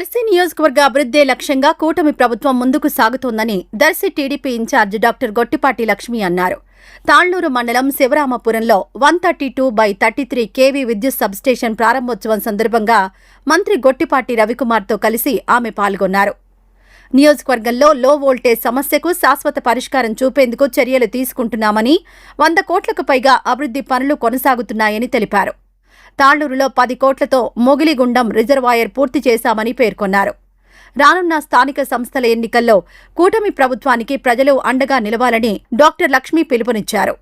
దర్శి నియోజకవర్గ అభివృద్ధే లక్ష్యంగా కూటమి ప్రభుత్వం ముందుకు సాగుతోందని Darsi TDP in-charge doctor Gottipati Lakshmi అన్నారు. తాళ్లూరు మండలం శివరామపురంలో 132/33 kV విద్యుత్ సబ్స్టేషన్ ప్రారంభోత్సవం సందర్భంగా మంత్రి గొట్టిపాటి రవికుమార్తో కలిసి ఆమె పాల్గొన్నారు. నియోజకవర్గంలో లో వోల్టేజ్ సమస్యకు శాశ్వత పరిష్కారం చూపేందుకు చర్యలు తీసుకుంటున్నామని, 100 కోట్లకు పైగా అభివృద్ధి పనులు కొనసాగుతున్నాయని తెలిపారు. తాళ్లూరులో 10 కోట్లతో మొగిలిగుండం రిజర్వాయర్ పూర్తి చేశామని పేర్కొన్నారు. రానున్న స్థానిక సంస్థల ఎన్నికల్లో కూటమి ప్రభుత్వానికి ప్రజలు అండగా నిలవాలని డాక్టర్ లక్ష్మి పిలుపునిచ్చారు.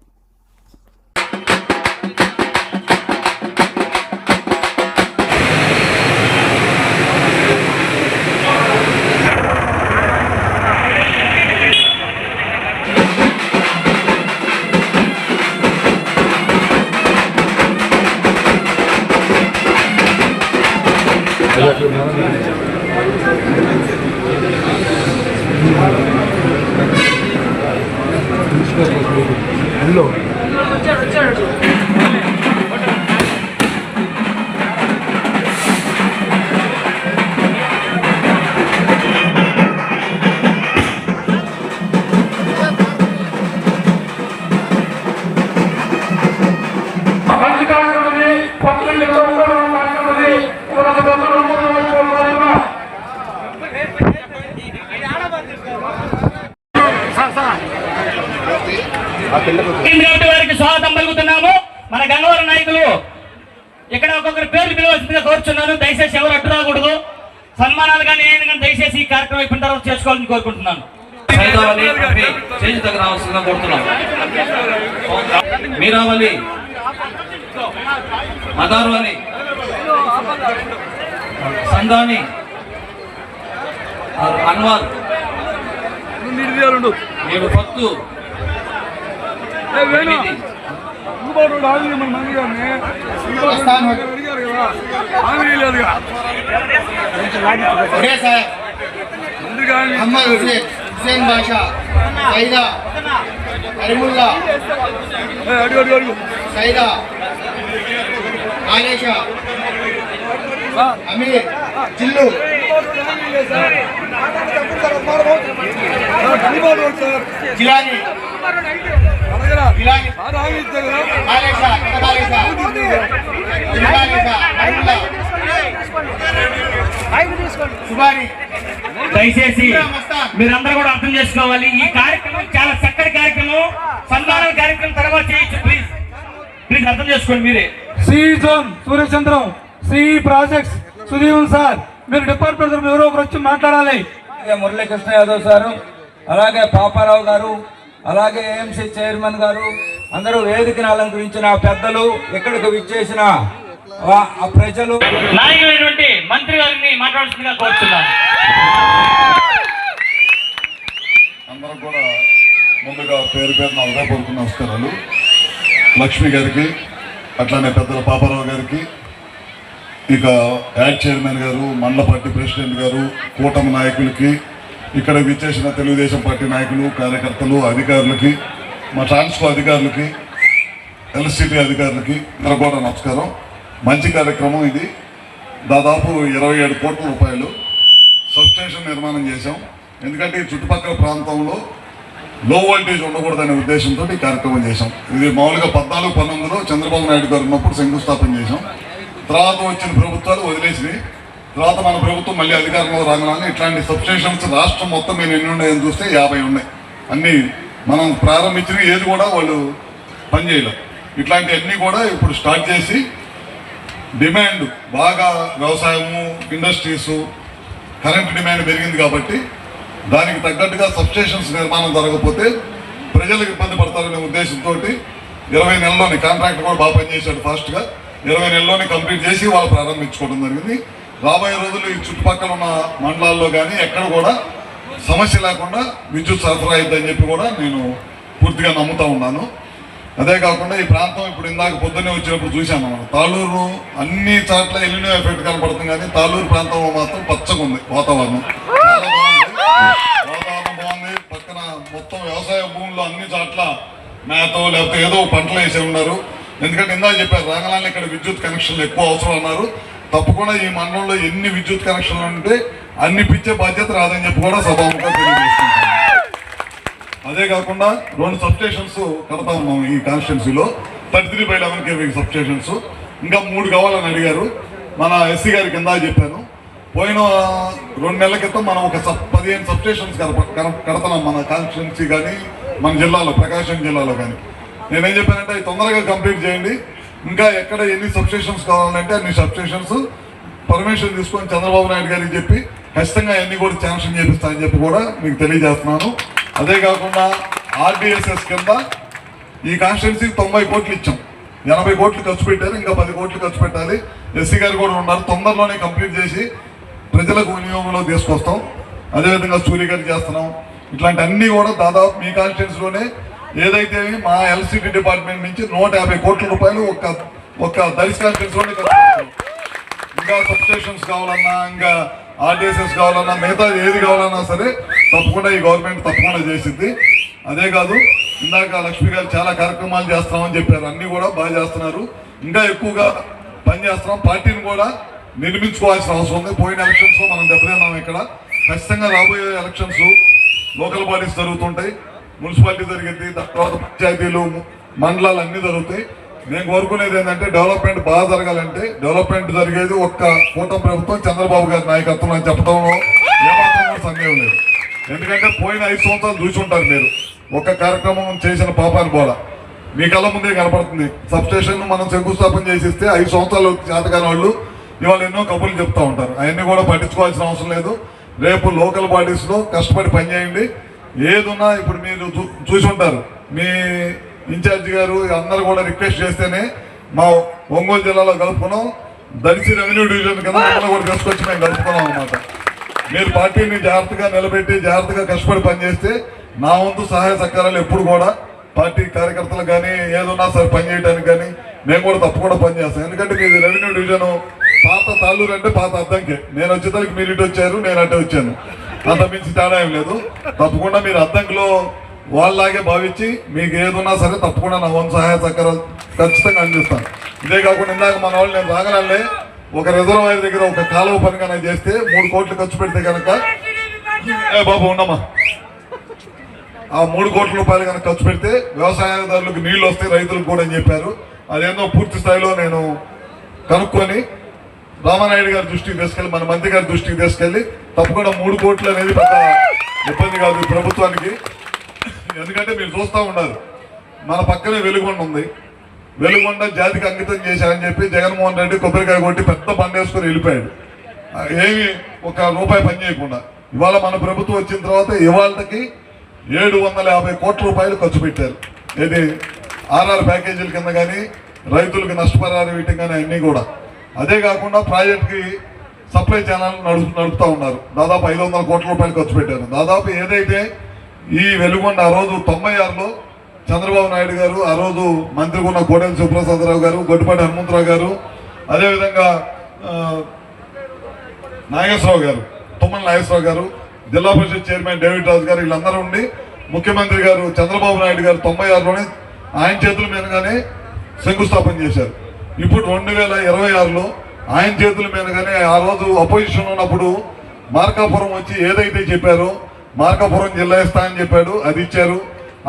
వారికి స్వాగతం పలుకుతున్నాము. మన గంగవరం నాయకులు ఇక్కడ ఒక్కొక్కరి పేర్లు పిలవలసిందిగా కోరుచున్నాను. దయచేసి ఎవరు అడ్డు రాకూడదు. సన్మానాలు కానీ ఏమైనా కానీ దయచేసి ఈ కార్యక్రమం అయిపోయిన తర్వాత చేసుకోవాలని కోరుకుంటున్నాను. మీరావళి, మదార్వలి, సందాని, అన్వర్, ఏడు పత్తు, हुसैन बादशाह, सईदा, अरिमुल्ला, सईदा, आलेशा, अमीर, चिल्लू, जिलानी, आलेशा, सुबानी. దయచేసి మీరందరూ కూడా అర్థం చేసుకోవాలి. ఈ కార్యక్రమం చాలా చక్కటి కార్యక్రమం. సన్మానాల కార్యక్రమం తర్వాత చేయొచ్చు. ప్లీజ్ అర్థం చేసుకోండి. మీరే C zone Suryachandram, C projects Sudheevan sir, మీరు డిపార్ట్మెంట్ ఎవరో ఒకరు వచ్చి మాట్లాడాలి. మురళీకృష్ణ యాదవ్ సారు, అలాగే పాపారావు గారు, అలాగే ఏఎంసీ చైర్మన్ గారు, అందరూ వేదికను అలంకరించిన పెద్దలు, ఇక్కడికి విచ్చేసిన ప్రజలు, నాయకులైనటువంటి మంత్రి గారిని మాట్లాడుతుందిగా కోరుతున్నాను. అందరూ కూడా ముందుగా పేరు పేరున హృదయపూర్వక నమస్కారాలు. లక్ష్మి గారికి, అట్లానే పెద్దల పాపారావు గారికి, ఇక యాడ్ చైర్మన్ గారు, మండల పార్టీ ప్రెసిడెంట్ గారు, కూటమి నాయకులకి, ఇక్కడ విచ్చేసిన తెలుగుదేశం పార్టీ నాయకులు, కార్యకర్తలు, అధికారులకి, మా ట్రాన్స్కో అధికారులకి, ఎల్సిటీ అధికారులకి అందరూ కూడా నమస్కారం. మంచి కార్యక్రమం ఇది. దాదాపు 27 కోట్ల రూపాయలు సబ్స్టేషన్ నిర్మాణం చేశాం. ఎందుకంటే ఈ చుట్టుపక్కల ప్రాంతంలో లో వోల్టేజ్ ఉండకూడదనే ఉద్దేశంతో ఈ కార్యక్రమం చేశాం. ఇది మామూలుగా 14-19లో చంద్రబాబు నాయుడు గారు ఉన్నప్పుడు శంకుస్థాపన చేశాం. తర్వాత వచ్చిన ప్రభుత్వాలు వదిలేసినాయి. తర్వాత మన ప్రభుత్వం మళ్ళీ అధికారంలో రాగానే ఇట్లాంటి సబ్స్టేషన్స్ రాష్ట్రం మొత్తం మేము ఎన్ని ఉన్నాయని చూస్తే 50 ఉన్నాయి. అన్నీ మనం ప్రారంభించిన ఏది కూడా వాళ్ళు పనిచేయలేం. ఇట్లాంటివన్నీ కూడా ఇప్పుడు స్టార్ట్ చేసి డిమాండ్ బాగా వ్యవసాయము, ఇండస్ట్రీసు, కరెంట్ డిమాండ్ పెరిగింది కాబట్టి దానికి తగ్గట్టుగా సబ్స్టేషన్స్ నిర్మాణం జరగకపోతే ప్రజలకు ఇబ్బంది పడతారనే ఉద్దేశంతో 20 నెలల్లోని కాంట్రాక్ట్ కూడా బాగా పనిచేశాడు. ఫాస్ట్గా 20 నెలల్లోనే కంప్లీట్ చేసి వాళ్ళు ప్రారంభించుకోవడం జరిగింది. రాబోయే రోజులు ఈ చుట్టుపక్కల ఉన్న మండలాల్లో కానీ ఎక్కడ కూడా సమస్య లేకుండా విద్యుత్ సరఫరా అయిద్దని చెప్పి కూడా నేను పూర్తిగా నమ్ముతూ ఉన్నాను. అదే కాకుండా ఈ ప్రాంతం ఇప్పుడు ఇందాక పొద్దున్నే వచ్చినప్పుడు చూసాము మనం, తాళూరు అన్ని చోట్ల ఎల్లినో ఎఫెక్ట్ కనపడుతుంది, కానీ తాళూరు ప్రాంతంలో మాత్రం పచ్చగా ఉంది వాతావరణం. చాలా బాగుంది, వాతావరణం బాగుంది. పక్కన మొత్తం వ్యవసాయ భూముల్లో అన్ని చోట్ల మేతో లేకపోతే ఏదో పంటలు వేసి ఉన్నారు. ఎందుకంటే ఇందాక చెప్పారు రాగలాన్ని ఇక్కడ విద్యుత్ కనెక్షన్లు ఎక్కువ అవసరం అన్నారు. తప్పకుండా ఈ మండలంలో ఎన్ని విద్యుత్ కనెక్షన్లు ఉంటే అన్ని పిచ్చే బాధ్యత రాదని చెప్పి కూడా సభాముఖంగా తెలియజేసుకుంటాం. అదే కాకుండా 2 సబ్స్టేషన్స్ కడతా ఉన్నాం ఈ కాన్స్టిట్యున్సీలో, 33/11 kV సబ్స్టేషన్స్. ఇంకా 3 కావాలని అడిగారు. మన ఎస్సీ గారి కింద చెప్పాను. పోయిన 2 నెలల క్రితం మనం ఒక 15 సబ్స్టేషన్స్ కడతాం మన కాన్స్టిట్యున్సీ కానీ మన జిల్లాలో, ప్రకాశం జిల్లాలో కానీ. నేనేం చెప్పానంటే అవి తొందరగా కంప్లీట్ చేయండి. ఇంకా ఎక్కడ ఎన్ని సబ్స్టేషన్స్ కావాలంటే అన్ని సబ్స్టేషన్స్ పర్మిషన్ తీసుకొని చంద్రబాబు నాయుడు గారికి చెప్పి ఖచ్చితంగా అన్ని కూడా శాంక్షన్ చేపిస్తానని చెప్పి కూడా మీకు తెలియజేస్తున్నాను. అదే కాకుండా ఆర్డీఎస్ఎస్ కింద ఈ కాన్స్టిట్యున్సీకి 90 కోట్లు ఇచ్చాం. 80 కోట్లు ఖర్చు పెట్టారు, ఇంకా 10 కోట్లు ఖర్చు పెట్టాలి. ఎస్సీ గారు కూడా ఉన్నారు. తొందరలోనే కంప్లీట్ చేసి ప్రజలకు వినియోగంలో తీసుకొస్తాం. అదేవిధంగా సూర్య గారు చేస్తున్నాం. ఇట్లాంటి అన్ని కూడా దాదాపు మీ కాన్స్టిట్యున్సీలోనే ఏదైతే మా ఎల్సిటీ డిపార్ట్మెంట్ నుంచి 150 కోట్ల రూపాయలు ఒక్క దళిత కాన్స్టిట్యున్సీలోనే ఖర్చు పెడతాం. ఇంకా సబ్స్టేషన్స్ కావాలన్నా, ఇంకా ఆర్డీఎస్ఎస్ కావాలన్నా, మిగతా ఏది కావాలన్నా సరే తప్పకుండా ఈ గవర్నమెంట్ తప్పకుండా చేసింది. అదే కాదు, ఇందాక లక్ష్మి గారు చాలా కార్యక్రమాలు చేస్తామని చెప్పారు. అన్ని కూడా బాగా చేస్తున్నారు. ఇంకా ఎక్కువగా పని చేస్తున్నాం. పార్టీని కూడా నిర్మించుకోవాల్సిన అవసరం ఉంది. పోయిన ఎలక్షన్స్ మనం దెబ్బతిన్నాం. ఇక్కడ ఖచ్చితంగా రాబోయే ఎలక్షన్స్ లోకల్ బాడీస్ జరుగుతుంటాయి, మున్సిపాలిటీ జరిగింది, తర్వాత పంచాయతీలు, మండలాలు అన్నీ జరుగుతాయి. నేను కోరుకునేది ఏంటంటే డెవలప్మెంట్ బాగా జరగాలంటే డెవలప్మెంట్ జరిగేది ఒక్క కూటమి ప్రభుత్వం చంద్రబాబు గారి నాయకత్వం అని చెప్పడంలో ఏమాత్రం కూడా సందేహం లేదు. ఎందుకంటే పోయిన 5 సంవత్సరాలు చూసి ఉంటారు మీరు. ఒక్క కార్యక్రమం చేసిన పాపాన్ని పోలా మీ కళ్ళ ముందే కనపడుతుంది. సబ్స్టేషన్ మనం శంకుస్థాపన చేసిస్తే 5 సంవత్సరాలు చేతకాని వాళ్ళు ఇవాళ ఎన్నో కబుర్లు చెప్తా ఉంటారు. అవన్నీ కూడా పట్టించుకోవాల్సిన అవసరం లేదు. రేపు లోకల్ బాడీస్లో కష్టపడి పనిచేయండి. ఏదున్నా ఇప్పుడు మీరు చూసి ఉంటారు. మీ ఇన్ఛార్జి గారు అందరూ కూడా రిక్వెస్ట్ చేస్తేనే మా ఒంగోలు జిల్లాలో కలుపుకున్నాం. దళిత రెవెన్యూ డివిజన్ కింద మమ్మల్ని కూడా తీసుకొచ్చి మేము కలుపుకున్నాం అన్నమాట. మీరు పార్టీని జాగ్రత్తగా నిలబెట్టి జాగ్రత్తగా కష్టపడి పనిచేస్తే నా వంతు సహాయ సహకారాలు ఎప్పుడు కూడా పార్టీ కార్యకర్తలు కానీ ఏదున్నా సరే పనిచేయడానికి కానీ మేము కూడా తప్పకుండా పనిచేస్తాం. ఎందుకంటే మీది రెవెన్యూ డివిజన్ పాత తాళ్ళూరు అంటే పాత అద్దంకే. నేను వచ్చేసరికి మీరు ఇటు వచ్చారు, నేను అటే వచ్చాను. అంత మించి తేడా ఏం లేదు. తప్పకుండా మీరు అద్దంకిలో వాళ్ళలాగే భావించి మీకు ఏదున్నా సరే తప్పకుండా నా వంతు సహాయ సహకారాలు ఖచ్చితంగా అందిస్తాను. ఇదే కాకుండా ఇందాక మన వాళ్ళు నేను రాగలే ఒక రిజర్వాయర్ దగ్గర ఒక కాలువ పని కనుక చేస్తే 3 కోట్లు ఖర్చు పెడితే కనుక బాబు ఉండమ్మా ఆ 3 కోట్ల రూపాయలు కనుక ఖర్చు పెడితే వ్యవసాయదారులకు నీళ్లు వస్తాయి, రైతులకు కూడా అని చెప్పారు. అదేందో పూర్తి స్థాయిలో నేను కనుక్కొని రామానాయుడు గారి దృష్టికి తీసుకెళ్ళి మన మంత్రి గారి దృష్టికి తీసుకెళ్ళి తప్పకుండా 3 కోట్లు అనేది పెద్ద ఇబ్బంది కాదు ప్రభుత్వానికి. ఎందుకంటే మీరు చూస్తూ ఉన్నారు మన పక్కనే వెలుగొండ ఉంది. వెలుగొండ జాతికి అంకితం చేశారని చెప్పి జగన్మోహన్ రెడ్డి కొబ్బరికాయ కొట్టి పెద్ద పని వేసుకొని వెళ్ళిపోయాడు. ఏమి ఒక రూపాయి పని చేయకుండా. ఇవాళ మన ప్రభుత్వం వచ్చిన తర్వాత ఇవాళకి 750 కోట్ల రూపాయలు ఖర్చు పెట్టారు. ఇది ఆర్ఆర్ ప్యాకేజీల కింద కానీ రైతులకు నష్టపరిహారం వీటి కానీ అన్నీ కూడా. అదే కాకుండా ప్రాజెక్ట్కి సప్లై ఛానల్ నడుపుతూ ఉన్నారు. దాదాపు 500 కోట్ల రూపాయలు ఖర్చు పెట్టారు. దాదాపు ఏదైతే ఈ వెలుగొండ ఆ రోజు 96లో చంద్రబాబు నాయుడు గారు, ఆ రోజు మంత్రిగా ఉన్న కోడెల శివప్రసాదరావు గారు, గొట్టిపాటి హనుమంతరావు గారు, అదేవిధంగా నాగేశ్వరరావు గారు, తుమ్మల నాగేశ్వరరావు గారు, జిల్లా పరిషత్ చైర్మన్ డేవిడ్ రాజు గారు వీళ్ళందరూ ఉండి ముఖ్యమంత్రి గారు చంద్రబాబు నాయుడు గారు 96లోనే ఆయన చేతుల మీదుగానే శంకుస్థాపన చేశారు. ఇప్పుడు 2026లో ఆయన చేతుల మీదుగానే ఆ రోజు అపోజిషన్ ఉన్నప్పుడు మార్కాపురం వచ్చి ఏదైతే చెప్పారో మార్కాపురం జిల్లా ఇస్తా అని చెప్పాడు, అది ఇచ్చారు.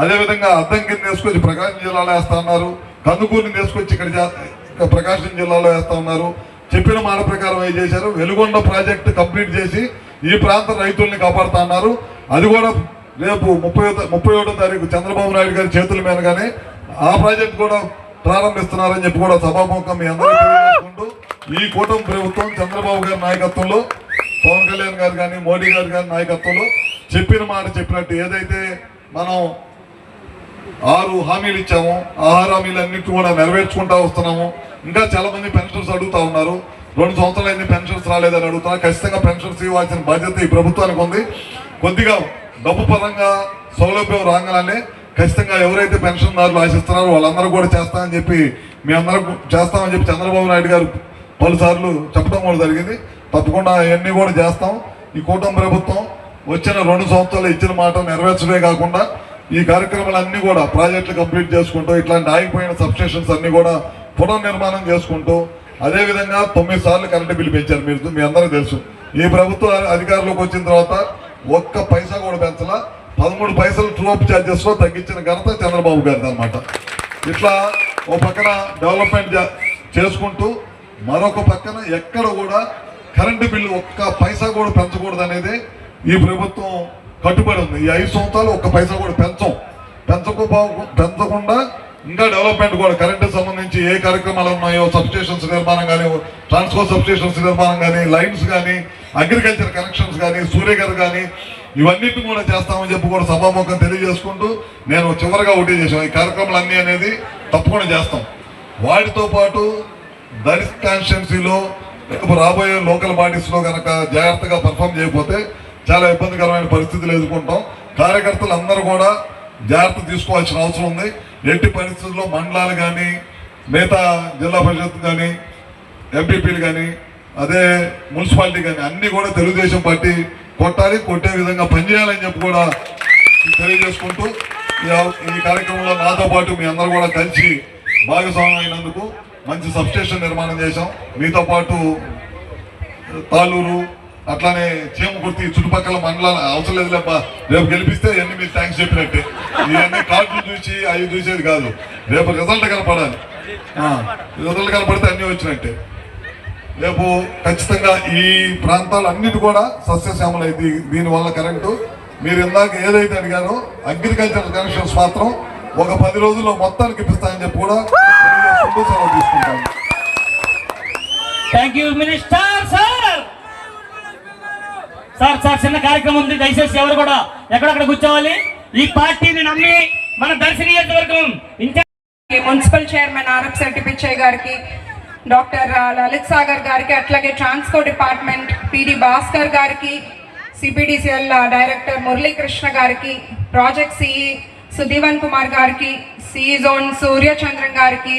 అదేవిధంగా అద్దంకిని తీసుకొచ్చి ప్రకాశం జిల్లాలో వేస్తా ఉన్నారు. కందుకూరుని తీసుకొచ్చి ఇక్కడ ప్రకాశం జిల్లాలో వేస్తా ఉన్నారు. చెప్పిన మాట ప్రకారం ఏం చేశారు, వెలుగొండ ప్రాజెక్టు కంప్లీట్ చేసి ఈ ప్రాంత రైతుల్ని కాపాడుతా ఉన్నారు. అది కూడా రేపు 31వ తారీఖు చంద్రబాబు నాయుడు గారి చేతుల మీదగానే ఆ ప్రాజెక్ట్ కూడా ప్రారంభిస్తున్నారని చెప్పి కూడా సభాముఖం మీ అందరూ తెలియజేసుకుంటూ ఈ కూటమి ప్రభుత్వం చంద్రబాబు గారి నాయకత్వంలో, పవన్ కళ్యాణ్ గారు కానీ మోడీ గారి నాయకత్వంలో చెప్పిన మాట చెప్పినట్టు ఏదైతే మనం 6 హామీలు ఇచ్చాము ఆ 6 హామీలన్నింటినీ కూడా నెరవేర్చుకుంటూ వస్తున్నాము. ఇంకా చాలా మంది పెన్షన్స్ అడుగుతా ఉన్నారు. 2 సంవత్సరాలు అయింది పెన్షన్స్ రాలేదని అడుగుతున్నారు. ఖచ్చితంగా పెన్షన్స్ ఇవ్వాల్సిన బాధ్యత ఈ ప్రభుత్వానికి ఉంది. కొద్దిగా డబ్బు పరంగా సౌలభ్యం రాగానే ఖచ్చితంగా ఎవరైతే పెన్షన్దారులు ఆశిస్తున్నారో వాళ్ళందరూ కూడా చేస్తామని చెప్పి మీ అందరూ చేస్తామని చెప్పి చంద్రబాబు నాయుడు గారు పలుసార్లు చెప్పడం కూడా జరిగింది. తప్పకుండా అవన్నీ కూడా చేస్తాం. ఈ కూటమి ప్రభుత్వం వచ్చిన 2 సంవత్సరాలు ఇచ్చిన మాట నెరవేర్చడమే కాకుండా ఈ కార్యక్రమాలన్నీ కూడా ప్రాజెక్టులు కంప్లీట్ చేసుకుంటూ ఇట్లాంటి ఆగిపోయిన సబ్స్టేషన్స్ అన్నీ కూడా పునర్నిర్మాణం చేసుకుంటూ అదేవిధంగా 9 సార్లు కరెంటు బిల్లు పెంచారు. మీ అందరికీ తెలుసు. ఈ ప్రభుత్వ అధికారంలోకి వచ్చిన తర్వాత ఒక్క పైసా కూడా పెంచలా. 13 పైసలు ట్రూ అప్ ఛార్జెస్ లో తగ్గించిన ఘనత చంద్రబాబు గారిది అనమాట. ఇట్లా ఓ పక్కన డెవలప్మెంట్ చేసుకుంటూ మరొక పక్కన ఎక్కడ కూడా కరెంటు బిల్లు ఒక్క పైసా కూడా పెంచకూడదు అనేది ఈ ప్రభుత్వం కట్టుబడి ఉంది. ఈ 5 సంవత్సరాలు ఒక్క పైసా కూడా పెంచకుండా ఇంకా డెవలప్మెంట్ కూడా కరెంటుకు సంబంధించి ఏ కార్యక్రమాలు ఉన్నాయో, సబ్స్టేషన్స్ నిర్మాణం కానీ, ట్రాన్స్పోర్ట్ సబ్స్టేషన్స్ నిర్మాణం కానీ, లైన్స్ కానీ, అగ్రికల్చర్ కనెక్షన్స్ కానీ, సూర్యగారు కానీ, ఇవన్నిటిని కూడా చేస్తామని చెప్పి కూడా సభాముఖం తెలియజేసుకుంటూ నేను చివరిగా ఒకటి చేశాను. ఈ కార్యక్రమాలన్నీ అనేది తప్పకుండా చేస్తాం. వాటితో పాటు దళిత్ కాన్స్టిట్యున్సీలో రాబోయే లోకల్ బాడీస్లో కనుక జాగ్రత్తగా పర్ఫామ్ చేయకపోతే చాలా ఇబ్బందికరమైన పరిస్థితులు ఎదుర్కొంటాం. కార్యకర్తలు అందరూ కూడా జాగ్రత్త తీసుకోవాల్సిన అవసరం ఉంది. ఎట్టి పరిస్థితుల్లో మండలాలు కానీ, మిగతా జిల్లా పరిషత్ కానీ, ఎంపీపీలు కానీ, అదే మున్సిపాలిటీ కానీ అన్నీ కూడా తెలుగుదేశం పార్టీ కొట్టే విధంగా పనిచేయాలని చెప్పి కూడా తెలియజేసుకుంటూ ఈ కార్యక్రమంలో నాతో పాటు మీ అందరూ కూడా కలిసి భాగస్వామ్యం అయినందుకు మంచి సబ్స్టేషన్ నిర్మాణం చేశాం. మీతో పాటు తాళూరు అట్లానే చీమకుర్తి చుట్టుపక్కల మండలాలు అవసరం లేదు. రేపు గెలిపిస్తే ఇవన్నీ మీరు థ్యాంక్స్ చెప్పినట్టే. ఇవన్నీ కార్డులు చూసి అవి చూసేది కాదు. రేపు రిజల్ట్ కనపడాలి. రిజల్ట్ కనపడితే అన్నీ వచ్చినట్టే. రేపు ఖచ్చితంగా ఈ ప్రాంతాలు అన్నిటి కూడా సస్యశ్యామలైంది. దీనివల్ల కరెంటు మీరు ఇందాక ఏదైతే అడిగారో అగ్రికల్చర్ కనెక్షన్స్ మాత్రం ఒక 10 రోజుల్లో మొత్తానికి ఇప్పిస్తాయని చెప్పి కూడా సెలవు తీసుకుంటాను. Thank you minister sir. చిన్న కార్యక్రమం ఉంది. దయచేసి ఎవరు కూడా ఎక్కడక్కడ కూర్చోవాలి. ఈ పార్టీని నమ్మి మన దర్శి నియోజకవర్గం మున్సిపల్ చైర్మన్ ఆర్ఎఫ్ పిచ్చయ్య గారికి, డాక్టర్ లలిత్ సాగర్ గారికి, అట్లాగే ట్రాన్స్పోర్ట్ డిపార్ట్మెంట్ పిడి భాస్కర్ గారికి, సిపిడిసిఎల్ డైరెక్టర్ మురళీకృష్ణ గారికి, ప్రాజెక్ట్ సిఈ సుధీవన్ కుమార్ గారికి, సిఈ జోన్ సూర్యచంద్రన్ గారికి,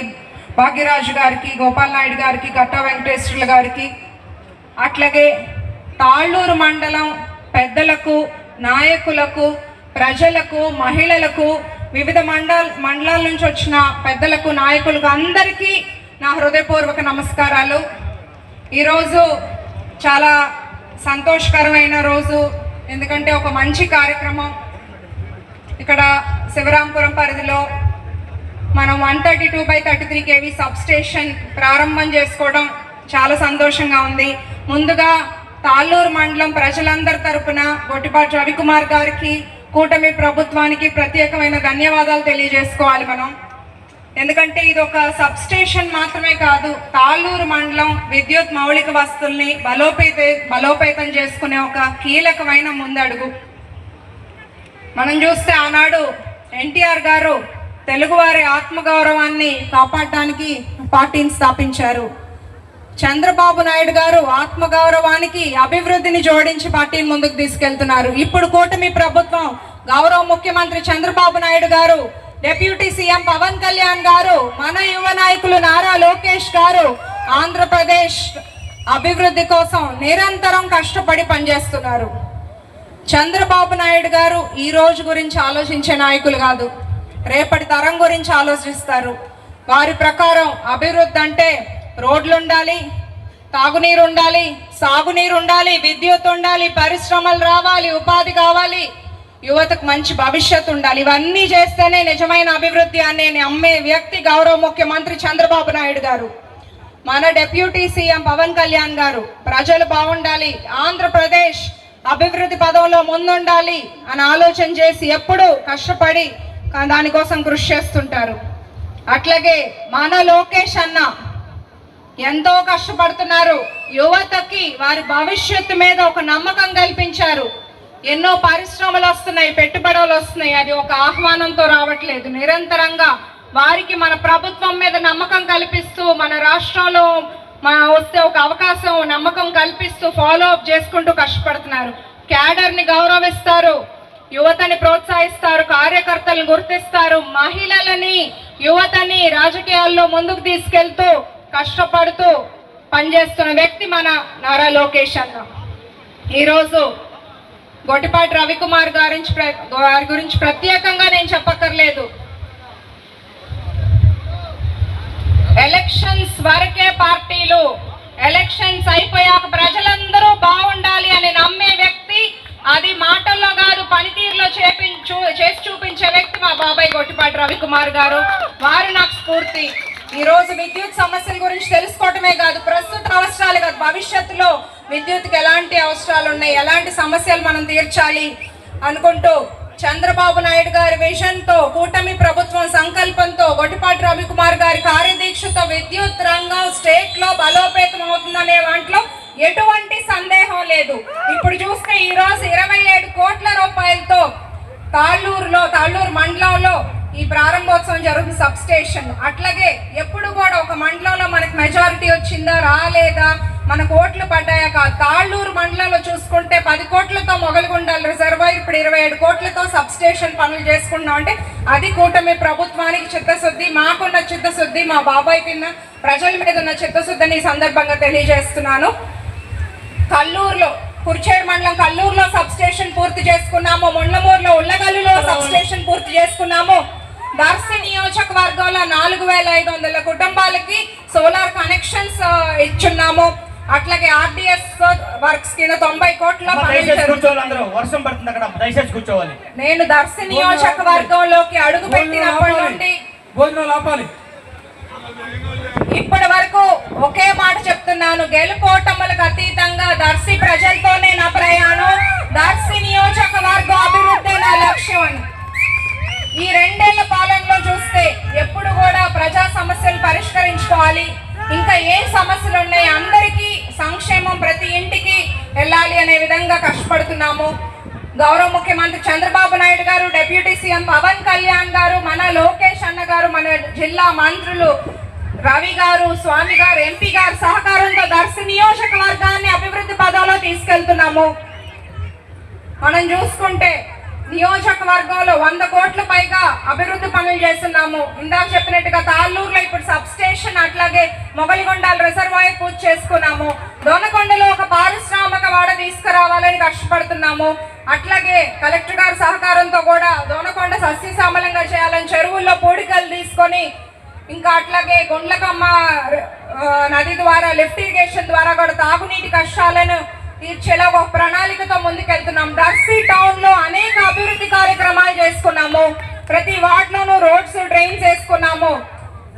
భాగ్యరాజు గారికి, గోపాల్ నాయుడు గారికి, కట్టా వెంకటేశ్వర్ల గారికి, అట్లాగే తాళ్ళూరు మండలం పెద్దలకు, నాయకులకు, ప్రజలకు, మహిళలకు, వివిధ మండలాల నుంచి వచ్చిన పెద్దలకు, నాయకులకు అందరికీ నా హృదయపూర్వక నమస్కారాలు. ఈరోజు చాలా సంతోషకరమైన రోజు. ఎందుకంటే ఒక మంచి కార్యక్రమం ఇక్కడ శివరాంపురం పరిధిలో మనం 132/33 kV సబ్స్టేషన్ ప్రారంభం చేసుకోవడం చాలా సంతోషంగా ఉంది. ముందుగా తాళ్ళూరు మండలం ప్రజలందరి తరపున గొట్టిపాటి రవికుమార్ గారికి, కూటమి ప్రభుత్వానికి ప్రత్యేకమైన ధన్యవాదాలు తెలియజేసుకోవాలి మనం. ఎందుకంటే ఇది ఒక సబ్స్టేషన్ మాత్రమే కాదు, తాళ్ళూరు మండలం విద్యుత్ మౌలిక వస్తువుల్ని బలోపేతం చేసుకునే ఒక కీలకమైన ముందడుగు. మనం చూస్తే ఆనాడు ఎన్టీఆర్ గారు తెలుగువారి ఆత్మగౌరవాన్ని కాపాడడానికి పార్టీని స్థాపించారు. చంద్రబాబు నాయుడు గారు ఆత్మగౌరవానికి అభివృద్ధిని జోడించి పార్టీని ముందుకు తీసుకెళ్తున్నారు. ఇప్పుడు కూటమి ప్రభుత్వం, గౌరవ ముఖ్యమంత్రి చంద్రబాబు నాయుడు గారు, డిప్యూటీ సీఎం పవన్ కళ్యాణ్ గారు, మన యువ నాయకులు నారా లోకేష్ గారు ఆంధ్రప్రదేశ్ అభివృద్ధి కోసం నిరంతరం కష్టపడి పనిచేస్తున్నారు. చంద్రబాబు నాయుడు గారు ఈ రోజు గురించి ఆలోచించే నాయకులు కాదు, రేపటి తరం గురించి ఆలోచిస్తారు. వారి ప్రకారం అభివృద్ధి అంటే రోడ్లు ఉండాలి, తాగునీరు ఉండాలి, సాగునీరు ఉండాలి, విద్యుత్ ఉండాలి, పరిశ్రమలు రావాలి, ఉపాధి కావాలి, యువతకు మంచి భవిష్యత్తు ఉండాలి. ఇవన్నీ చేస్తేనే నిజమైన అభివృద్ధి అనే నమ్మే వ్యక్తి గౌరవ ముఖ్యమంత్రి చంద్రబాబు నాయుడు గారు. మన డిప్యూటీ సీఎం పవన్ కళ్యాణ్ గారు ప్రజలు బాగుండాలి, ఆంధ్రప్రదేశ్ అభివృద్ధి పదంలో ముందుండాలి అని ఆలోచన చేసి ఎప్పుడూ కష్టపడి దానికోసం కృషి చేస్తుంటారు. అట్లాగే మన లోకేష్ అన్న ఎంతో కష్టపడుతున్నారు. యువతకి వారి భవిష్యత్తు మీద ఒక నమ్మకం కల్పించారు. ఎన్నో పరిశ్రమలు వస్తున్నాయి, పెట్టుబడులు వస్తున్నాయి. అది ఒక ఆహ్వానంతో రావట్లేదు. నిరంతరంగా వారికి మన ప్రభుత్వం మీద నమ్మకం కల్పిస్తూ, మన రాష్ట్రంలో వస్తే ఒక అవకాశం, నమ్మకం కల్పిస్తూ ఫాలో అప్ చేసుకుంటూ కష్టపడుతున్నారు. క్యాడర్ని గౌరవిస్తారు, యువతని ప్రోత్సహిస్తారు, కార్యకర్తలను గుర్తిస్తారు, మహిళలని, యువతని రాజకీయాల్లో ముందుకు తీసుకెళ్తూ కష్టపడుతూ పనిచేస్తున్న వ్యక్తి మన నారా లోకేష్ అన్న. ఈరోజు గొట్టిపాటి రవికుమార్ గారి గురించి ప్రత్యేకంగా నేను చెప్పక్కర్లేదు. ఎలక్షన్స్ వరకే పార్టీలు, ఎలక్షన్స్ అయిపోయాక ప్రజలందరూ బాగుండాలి అని నమ్మే వ్యక్తి, అది మాటల్లో కాదు పనితీరులో చేసి చూపించే వ్యక్తి మా బాబాయ్ గొట్టిపాటి రవికుమార్ గారు. వారు నాకు స్ఫూర్తి. ఈ రోజు విద్యుత్ సమస్యల గురించి తెలుసుకోవటమే కాదు, ప్రస్తుత అవసరాలు కాదు, భవిష్యత్తులో విద్యుత్కి ఎలాంటి అవసరాలు ఉన్నాయి, ఎలాంటి సమస్యలు మనం తీర్చాలి అనుకుంటూ చంద్రబాబు నాయుడు గారి విజన్తో, కూటమి ప్రభుత్వం సంకల్పంతో, గొట్టిపాటి రవికుమార్ గారి కార్యదీక్షతో విద్యుత్ రంగం స్టేట్ లో బలోపేతం అవుతుందనే వాటిలో ఎటువంటి సందేహం లేదు. ఇప్పుడు చూస్తే ఈ రోజు 27 కోట్ల రూపాయలతో తాళ్ళూరు మండలంలో ఈ ప్రారంభోత్సవం జరుగుతుంది. సబ్ స్టేషన్ అట్లాగే ఎప్పుడు కూడా ఒక మండలంలో మనకు మెజారిటీ వచ్చిందా రాలేదా, మనకు ఓట్లు పడ్డాయా కాదు. తాళ్ళూరు మండలంలో చూసుకుంటే 10 కోట్లతో మొగలిగుండాలి రిజర్వాయర్, ఇప్పుడు 27 కోట్లతో సబ్ స్టేషన్ పనులు చేసుకున్నాం అంటే అది కూటమి ప్రభుత్వానికి చిత్తశుద్ధి, మాకున్న చిత్తశుద్ధి, మా బాబాయ్ కింద ప్రజల మీద ఉన్న చిత్తశుద్ధిని ఈ సందర్భంగా తెలియజేస్తున్నాను. కల్లూరులో కుర్చేడు మండలం కల్లూరులో సబ్ స్టేషన్ పూర్తి చేసుకున్నాము. ముండ్లమూరులో ఉల్లగల్లులో సబ్ స్టేషన్ పూర్తి చేసుకున్నాము. దర్శి నియోజకవర్గంలో 4500 కుటుంబాలకి సోలార్ కనెక్షన్స్ ఇచ్చున్నాము. అట్లాగే ఆర్డిఎస్ వర్క్స్ కింద 90 కోట్ల వర్షం పడుతుంది అక్కడ, దయచేసి కూర్చోవాలి. నేను దర్శి నియోజకవర్గంలోకి అడుగు పెట్టినప్పటి నుండి భోజనాలు ఆపాలి. ఇప్పటి వరకు ఒకే మాట చెప్తున్నాను, గెలుపోటములకు అతీతంగా దర్శి ప్రజలతోనే నా ప్రయాణం, దర్శి నియోజకవర్గం అభివృద్ధి నా లక్ష్యం అని. ఈ 2 ఏళ్ల పాలనలో చూస్తే ఎప్పుడు కూడా ప్రజా సమస్యలు పరిష్కరించుకోవాలి, ఇంకా ఏ సమస్యలు ఉన్నాయి, అందరికీ సంక్షేమం ప్రతి ఇంటికి వెళ్ళాలి అనే విధంగా కష్టపడుతున్నాము. గౌరవ ముఖ్యమంత్రి చంద్రబాబు నాయుడు గారు, డిప్యూటీ సీఎం పవన్ కళ్యాణ్ గారు, మన లోకేష్ అన్న గారు, మన జిల్లా మంత్రులు రవి గారు, స్వామి గారు, ఎంపీ గారు సహకారంతో దర్శి నియోజకవర్గాన్ని అభివృద్ధి పదంలో తీసుకెళ్తున్నాము. మనం చూసుకుంటే నియోజకవర్గంలో 100 కోట్ల పైగా అభివృద్ధి పనులు చేస్తున్నాము. ఇందాక చెప్పినట్టుగా తాళ్ళూరులో ఇప్పుడు సబ్ స్టేషన్, అట్లాగే మొగలిగొండాల రిజర్వాయర్ పూర్తి చేసుకున్నాము. దొనకొండలో ఒక పారిశ్రామిక వాడ తీసుకురావాలని కష్టపడుతున్నాము. అట్లాగే కలెక్టర్ గారి సహకారంతో కూడా దొనకొండ సస్యశ్యామలంగా చేయాలని చెరువుల్లో పూడికలు తీసుకొని, ఇంకా అట్లాగే గుండ్లకమ్మ నది ద్వారా లిఫ్ట్ ఇరిగేషన్ ద్వారా కూడా తాగునీటి కష్టాలను తీర్చేలా ఒక ప్రణాళికతో ముందుకెళ్తున్నాం. దర్శి టౌన్ లో అనేక అభివృద్ధి కార్యక్రమాలు చేసుకున్నాము. ప్రతి వార్డులోనూ రోడ్స్, డ్రైన్స్ వేసుకున్నాము.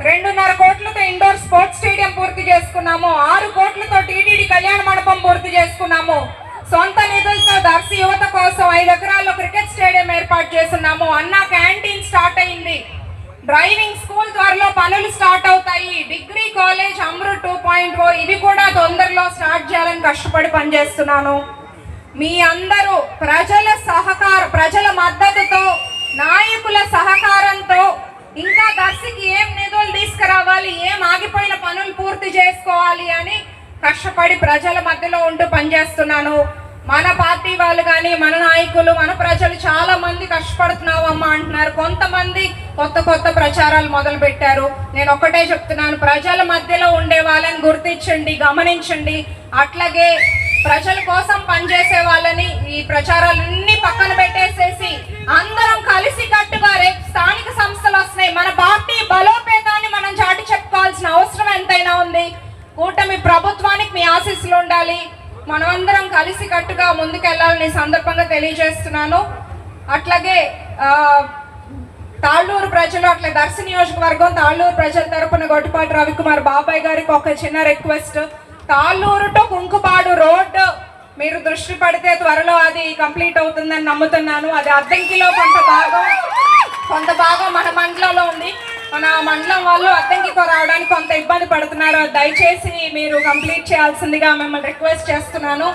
2.5 కోట్లతో ఇండోర్ స్పోర్ట్స్ స్టేడియం పూర్తి చేసుకున్నాము. 6 కోట్లతో టీటీడీ కళ్యాణ మండపం పూర్తి చేసుకున్నాము. సొంత నిధులతో దర్శి యువత కోసం 5 ఎకరాల్లో క్రికెట్ స్టేడియం ఏర్పాటు చేస్తున్నాము. అన్న క్యాంటీన్ స్టార్ట్ అయింది. డ్రైవింగ్ స్కూల్ త్వరలో పనులు స్టార్ట్ అవుతాయి. డిగ్రీ కాలేజ్ అమృత్ 2.0 ఇవి కూడా తొందరలో స్టార్ట్ చేయాలని కష్టపడి పనిచేస్తున్నాను. మీ అందరూ ప్రజల మద్దతుతో, నాయకుల సహకారంతో ఇంకా దర్శికి ఏం నిధులు తీసుకురావాలి, ఏం ఆగిపోయిన పనులు పూర్తి చేసుకోవాలి అని కష్టపడి ప్రజల మధ్యలో ఉంటూ పనిచేస్తున్నాను. మన పార్టీ వాళ్ళు కానీ, మన నాయకులు, మన ప్రజలు చాలా మంది కష్టపడుతున్నావమ్మా అంటున్నారు. కొంతమంది కొత్త ప్రచారాలు మొదలు పెట్టారు. నేను ఒక్కటే చెప్తున్నాను, ప్రజల మధ్యలో ఉండే వాళ్ళని గుర్తించండి, గమనించండి. అట్లాగే ప్రజల కోసం పనిచేసే వాళ్ళని ఈ ప్రచారాలన్నీ పక్కన పెట్టేసేసి అందరం కలిసి కట్టుగా రేపు స్థానిక సంస్థలు వస్తున్నాయి, మన పార్టీ బలోపేతాన్ని మనం చాటి చెప్పుకోవాల్సిన అవసరం ఎంతైనా ఉంది. కూటమి ప్రభుత్వానికి మీ ఆశీస్సులు ఉండాలి. మనమందరం కలిసి కట్టుగా ముందుకెళ్లాలని సందర్భంగా తెలియజేస్తున్నాను. అట్లాగే తాళ్ళూరు ప్రజలు, అట్లా దర్శి నియోజకవర్గం తాళ్ళూరు ప్రజల తరపున గొట్టిపాటి రవికుమార్ బాబాయ్ గారికి ఒక చిన్న రిక్వెస్ట్. తాళ్ళూరు టు కుంకుపాడు రోడ్డు మీరు దృష్టి పడితే త్వరలో అది కంప్లీట్ అవుతుందని నమ్ముతున్నాను. అది అద్దంకిలో కొంత భాగం మన మండలంలో ఉంది. మన మండలం వాళ్ళు అద్దంకితో రావడానికి కొంత ఇబ్బంది పడుతున్నారు. దయచేసి మీరు కంప్లీట్ చేయాల్సిందిగా మిమ్మల్ని రిక్వెస్ట్ చేస్తున్నాను.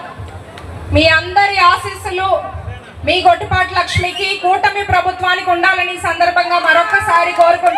మీ అందరి ఆశీస్సులు మీ గొట్టిపాటి లక్ష్మికి, కూటమి ప్రభుత్వానికి ఉండాలని సందర్భంగా మరొకసారి కోరుకుంటున్నాను.